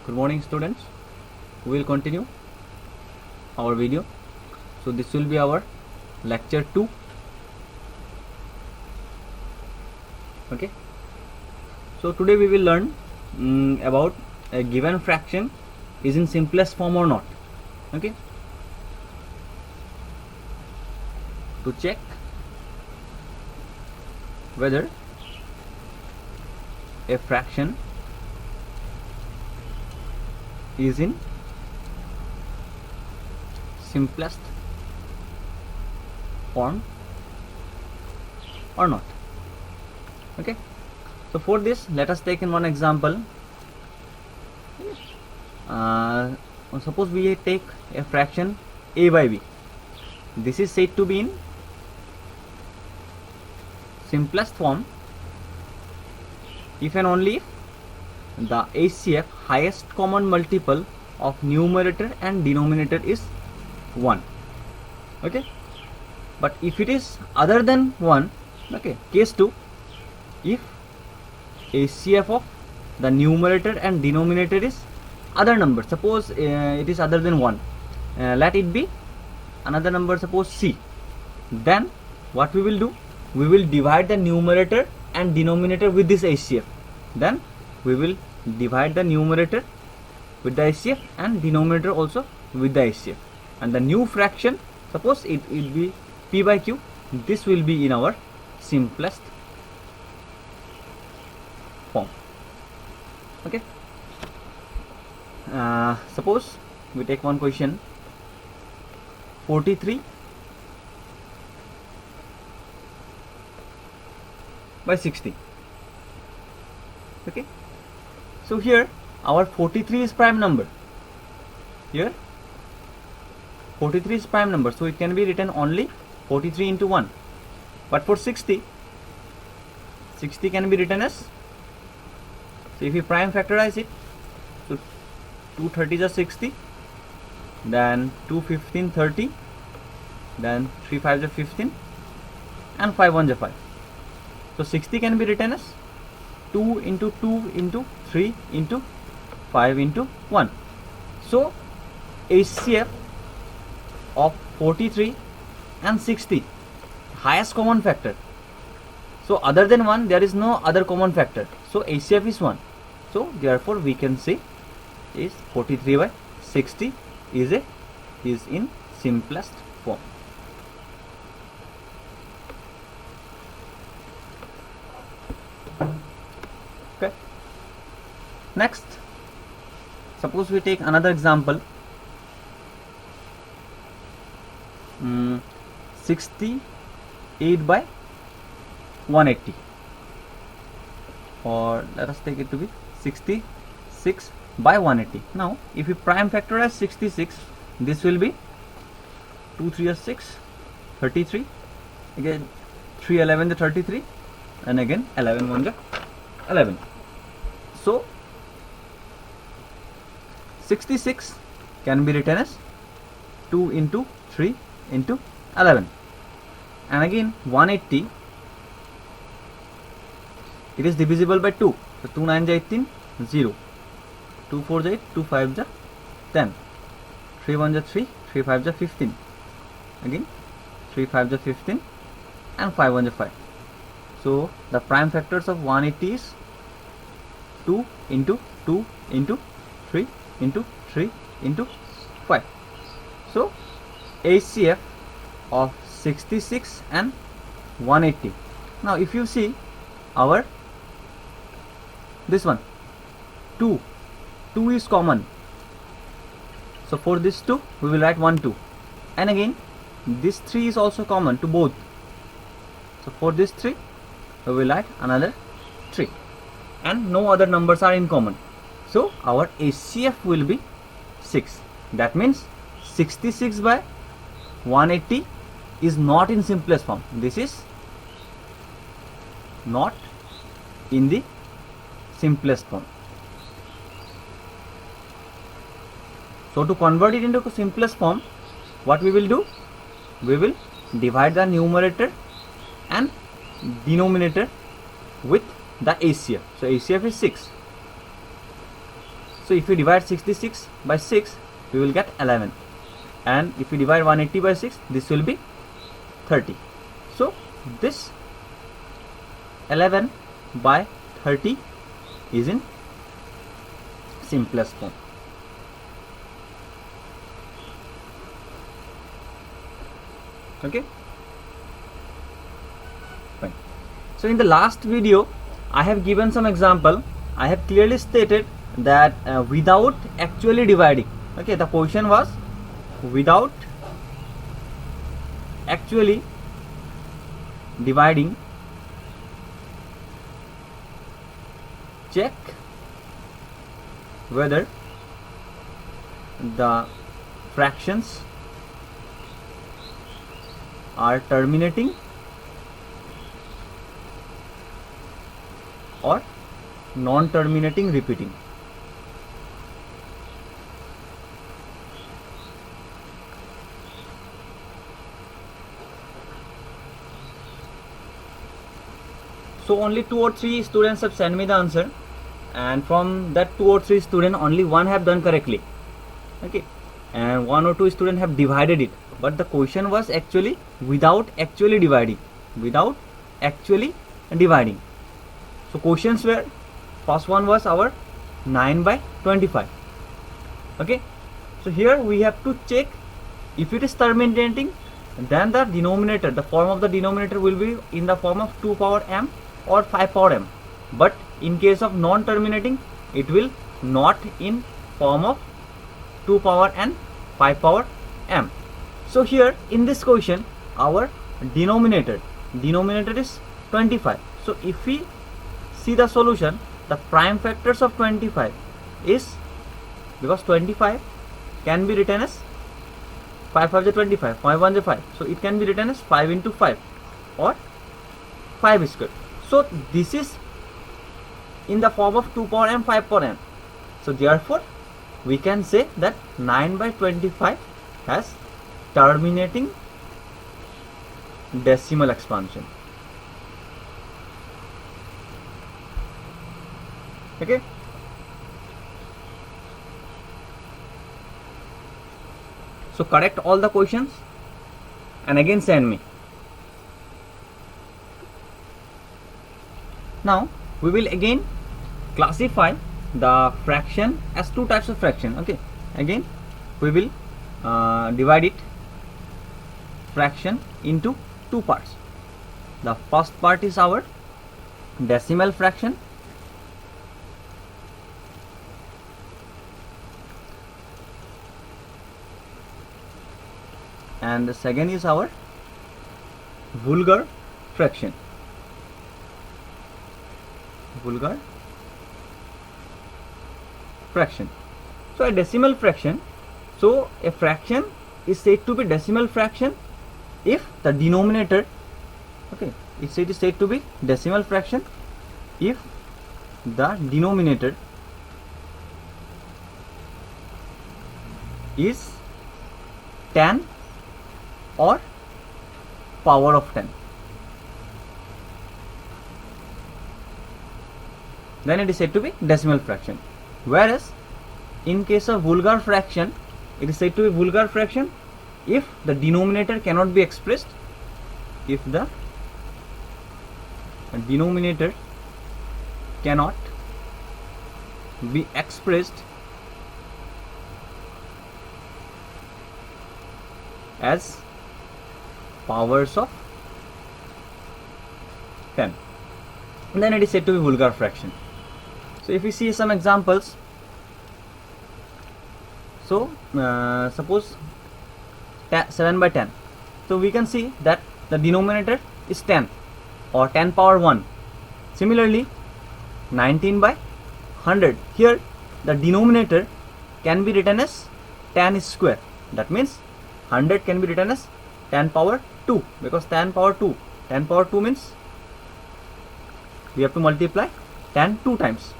Good morning, students. We will continue our video. So this will be our lecture 2. Okay. So today we will learn about a given fraction is in simplest form or not. Okay. To check whether a fraction is in simplest form or not. Okay, so for this let us take in one example. Suppose we take a fraction a by b. This is said to be in simplest form if and only if the HCF highest common multiple of numerator and denominator is 1. Okay, but if it is other than 1, okay, case 2, if HCF of the numerator and denominator is other number, suppose it is other than 1, let it be another number, suppose c, then what we will do, we will divide the numerator and denominator with this HCF. Then we will divide the numerator with the HCF and denominator also with the HCF, and the new fraction, suppose it will be p by q, this will be in our simplest form. Okay, suppose we take one question, 43 by 60. Okay, so here our 43 is prime number. Here 43 is prime number, so it can be written only 43 into 1. But for 60 can be written as, so if you prime factorize it, so 2 30s are 60, then 2 15 30, then 3 5s are 15, and 5 1s are 5. So 60 can be written as 2 into 2 into 3 into 5 into 1. So HCF of 43 and 60, highest common factor. So other than 1 there is no other common factor, so HCF is 1. So therefore we can say is 43 by 60 is in simplest form. Okay. Next, suppose we take another example, 68 by 180, or let us take it to be 66 by 180. Now if we prime factorize 66, this will be 2 3 are 6, 33, again 3 11 the 33, and again 11 1 11. So 66 can be written as 2 into 3 into 11, and again 180, it is divisible by 2, so 2 9 is 18, 0, 2 4 is 8, 2 5 is 10, 3 1 is 3, 3 5 is 15, again 3 5 is 15, and 5 1 is 5. So the prime factors of 180 is 2 into 2 into 3 into 3 into 5. So HCF of 66 and 180. Now if you see our this one, 2 is common, so for this 2 we will write 1 2, and again this 3 is also common to both, so for this 3 we will write another 3, and no other numbers are in common, so our HCF will be 6. That means 66 by 180 is not in simplest form. This is not in the simplest form. So to convert it into simplest form, what we will do, we will divide the numerator and denominator with the HCF. So HCF is 6. So if we divide 66 by 6, we will get 11, and if we divide 180 by 6, this will be 30. So this 11 by 30 is in simplest form. Okay, fine. So in the last video I have given some example. I have clearly stated that without actually dividing, okay, the question was without actually dividing, check whether the fractions are terminating or non-terminating repeating. So only 2 or 3 students have sent me the answer, and from that 2 or 3 students only one have done correctly, okay, and 1 or 2 students have divided it, but the question was actually without actually dividing, without actually dividing. So questions were, first one was our 9 by 25, okay. So here we have to check if it is terminating, then the denominator, the form of the denominator will be in the form of 2 power m or 5 power m, but in case of non-terminating, it will not in form of 2 power n 5 power m. So here in this question our denominator is 25. So if we see the solution, the prime factors of 25 is, because 25 can be written as 5 5 is 25, 5 1 is 5, so it can be written as 5 into 5 or 5 square. So this is in the form of 2 power m 5 power m. So therefore we can say that 9 by 25 has terminating decimal expansion. Okay, so correct all the questions and again send me. Now we will again classify the fraction as 2 types of fraction. Okay, again we will divide it fraction into 2 parts. The first part is our decimal fraction, and the second is our vulgar fraction. Vulgar fraction. So a decimal fraction, so a fraction is said to be decimal fraction if the denominator, okay, it is said to be decimal fraction if the denominator is 10 or power of 10, then it is said to be decimal fraction. Whereas in case of vulgar fraction, it is said to be vulgar fraction if the denominator cannot be expressed, if the denominator cannot be expressed as powers of 10, then it is said to be vulgar fraction. So if we see some examples, so suppose 7 by 10, so we can see that the denominator is 10 or 10 power 1. Similarly 19 by 100, here the denominator can be written as 10 square, that means 100 can be written as 10 power 2, because 10 power 2 means we have to multiply 10 2 times,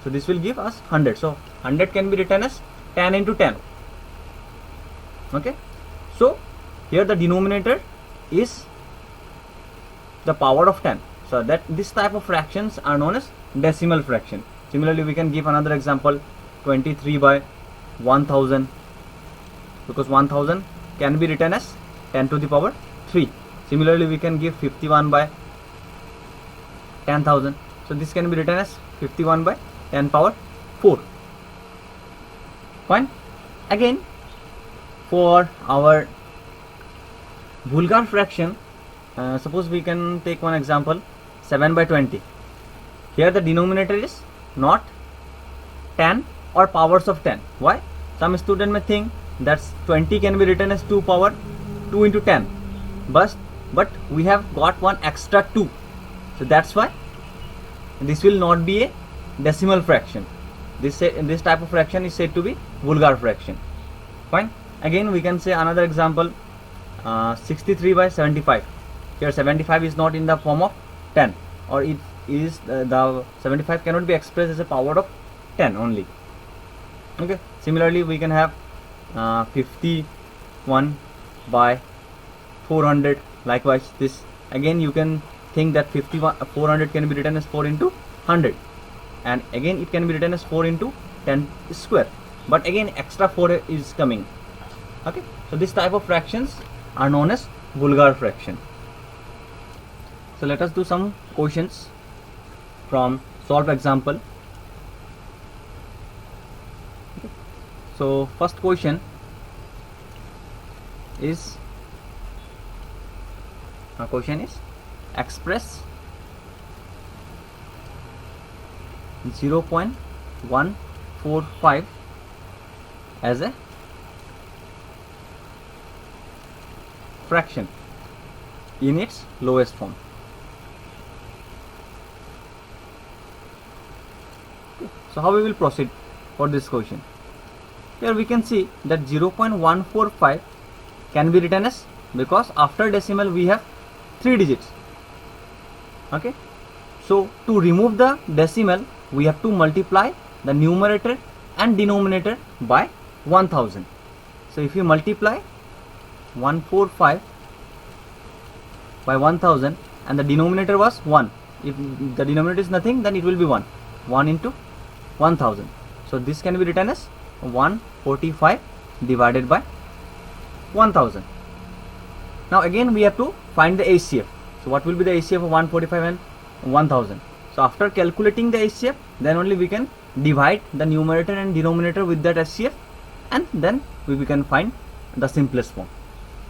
so this will give us 100. So 100 can be written as 10 into 10. Okay, so here the denominator is the power of 10, so that this type of fractions are known as decimal fraction. Similarly we can give another example, 23 by 1000, because 1000 can be written as 10 to the power 3. Similarly, we can give 51 by 10,000. So this can be written as 51 by 10 power 4. Fine. Again, for our vulgar fraction, suppose we can take one example, 7 by 20. Here the denominator is not 10 or powers of 10. Why? Some student may think that 20 can be written as 2 power 2 into 10, but we have got one extra 2. So that's why this will not be a decimal fraction. This type of fraction is said to be vulgar fraction. Fine. Again, we can say another example, 63 by 75. Here 75 is not in the form of 10, or it is the 75 cannot be expressed as a power of 10 only. Okay. Similarly, we can have 51 by 400. Likewise, this again you can think that 400 can be written as 4 into 100, and again it can be written as 4 into 10 square, but again extra 4 is coming. Okay, so this type of fractions are known as vulgar fraction. So let us do some questions from solve example. Okay. So first question is express 0.145 as a fraction in its lowest form. So how we will proceed for this question? Here we can see that 0.145 can be written as, because after decimal we have 3 digits. Okay, so to remove the decimal we have to multiply the numerator and denominator by 1000. So if you multiply 145 by 1000 and the denominator was 1, if the denominator is nothing, then it will be 1 into 1000. So this can be written as 145 divided by 1000. Now again we have to find the HCF. So what will be the HCF of 145 and 1000? So after calculating the HCF, then only we can divide the numerator and denominator with that HCF, and then we can find the simplest form.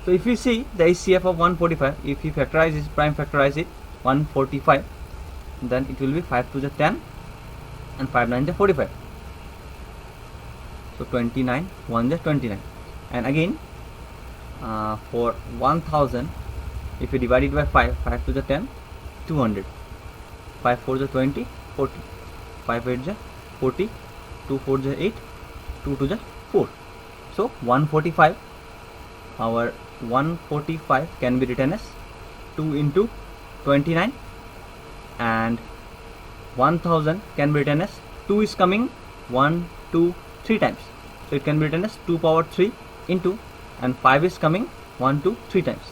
So if you see the HCF of 145, if you factorize it, prime factorize it, 145, then it will be 5 to the 10 and 5 9 to 45. So 29 1 to 29, and again for 1000, if you divide it by 5, 5 to the 10, 200, 5 4 to 20, 40, 5 8 to 40, 2 4 to 8, 2 to the 4. So 145, our 145 can be written as 2 into 29, and 1000 can be written as 2 is coming 1 2 3 times, so it can be written as 2 power 3 into, and 5 is coming 1 2 3 times,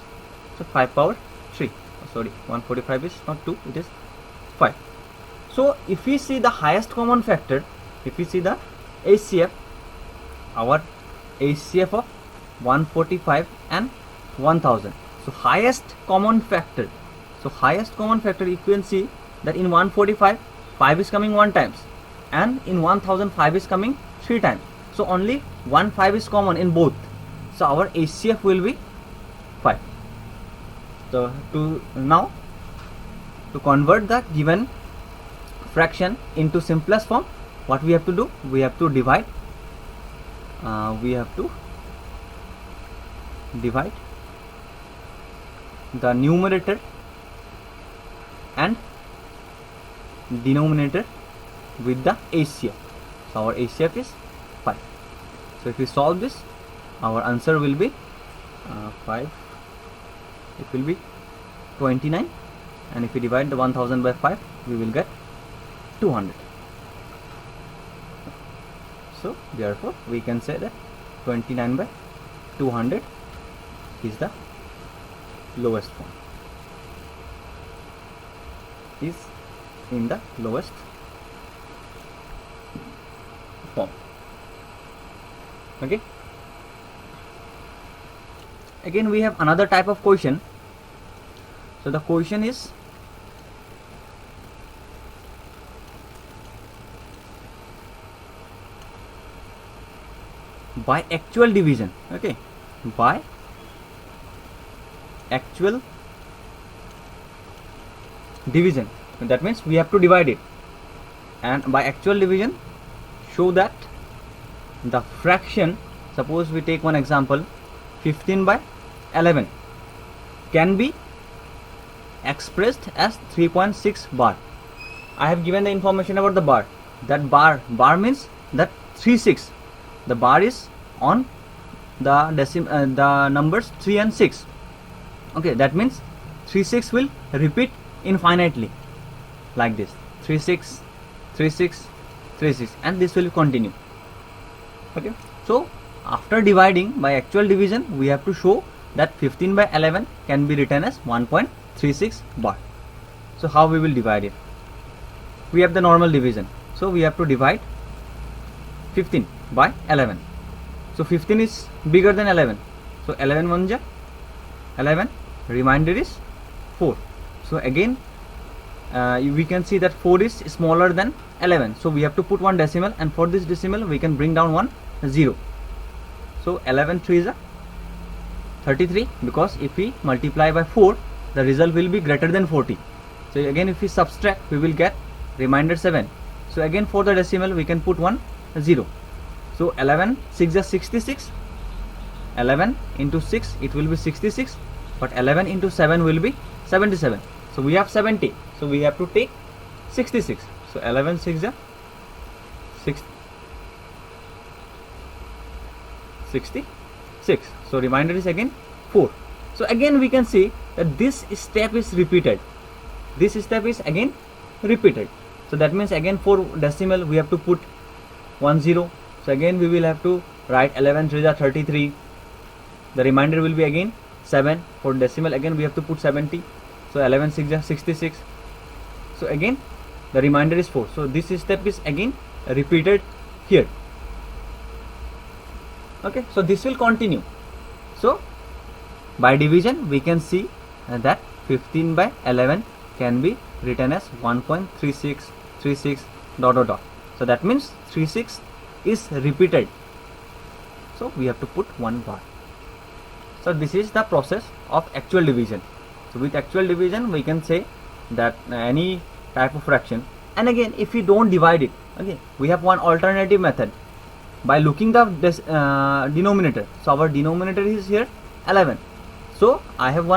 so 5 power 3. Sorry, 145 is not 2, it is 5. So if we see the highest common factor, if we see the HCF, our HCF of 145 and 1000, so highest common factor, if you can see that in 145 5 is coming 1 times, and in 1000 5 is coming 3 times, so only 1 5 is common in both, so our HCF will be 5. So to convert the given fraction into simplest form, what we have to do, we have to divide the numerator and denominator with the HCF. So our HCF is 5. So if we solve this, our answer will be 5, it will be 29, and if we divide the 1000 by 5, we will get 200. So therefore we can say that 29 by 200 is the lowest form, is in the lowest form. Okay, again we have another type of question. So the question is by actual division. Okay, by actual division, that means we have to divide it, and by actual division show that the fraction, suppose we take one example, 15 by 11 can be expressed as 3.6 bar. I have given the information about the bar. That bar means that 36, the bar is on the the numbers 3 and 6. Okay, that means 36 will repeat infinitely like this, 36, 36, 36, and this will continue. Okay, so after dividing by actual division, we have to show that 15 by 11 can be written as 1.36 bar. So how we will divide it? We have the normal division, so we have to divide 15 by 11. So 15 is bigger than 11, so 11 1 ja 11, remainder is 4. So again we can see that 4 is smaller than 11, so we have to put one decimal, and for this decimal we can bring down one 0. So 11 3 is a 33, because if we multiply by 4, the result will be greater than 40. So again if we subtract, we will get remainder 7. So again for the decimal we can put one 0. So 11 6 is 66, 11 into 6 it will be 66, but 11 into 7 will be 77. So we have 70, so we have to take 66. So 11 6 is 66. So remainder is again 4. So again we can see that this step is repeated. This step is again repeated. So that means again for decimal we have to put 1 0. So again we will have to write 11 3 is 33. The remainder will be again 7. For decimal again we have to put 70. So 11 6 is 66. So again the remainder is 4. So this step is again repeated here. Okay, so this will continue. So by division we can see that 15 by 11 can be written as 1.3636 ... So that means 36 is repeated, so we have to put 1 bar. So this is the process of actual division. So with actual division we can say that any type of fraction, and again if we don't divide it, okay, we have one alternative method by looking the denominator. So our denominator is here 11. So I have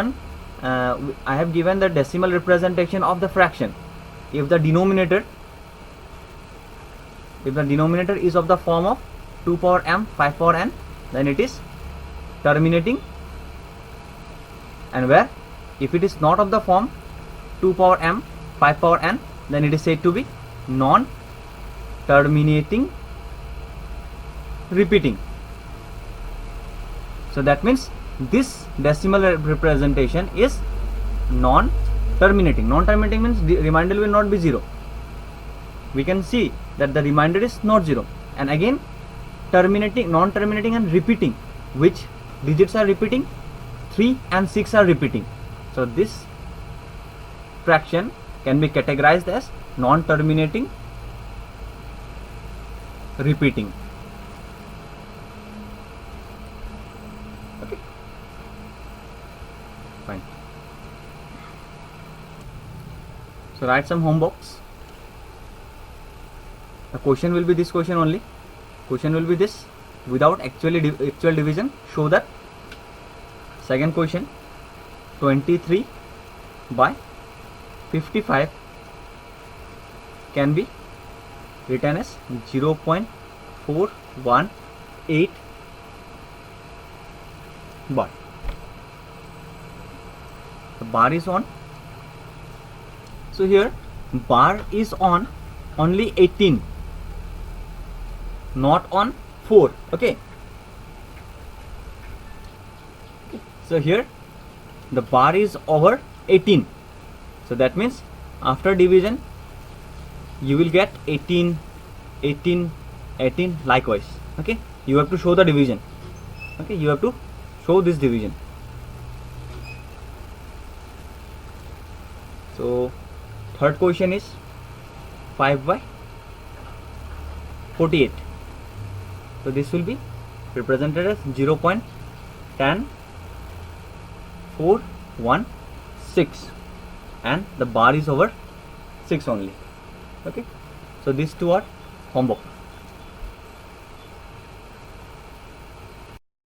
given the decimal representation of the fraction. If the denominator is of the form of 2 power m 5 power n, then it is terminating, and where if it is not of the form 2 power m 5 power n, then it is said to be non-terminating repeating. So that means this decimal representation is non-terminating. Non-terminating means the remainder will not be 0. We can see that the remainder is not 0, and again terminating, non-terminating and repeating. Which digits are repeating? 3 and 6 are repeating. So this fraction can be categorized as non-terminating repeating. Okay, fine. So write some homeworks. The question will be this question only. Question will be this: without actual division, show that. Second question, 23 by 55 can be written as 0.418 bar. The bar is on. So here bar is on only 18, not on 4. Okay, so here the bar is over 18. So that means after division you will get 18, 18, 18 likewise. Okay, you have to show the division. Okay, you have to show this division. So third question is 5 by 48. So this will be represented as 0.10416 and the bar is over 6 only. Okay, so these two are homework.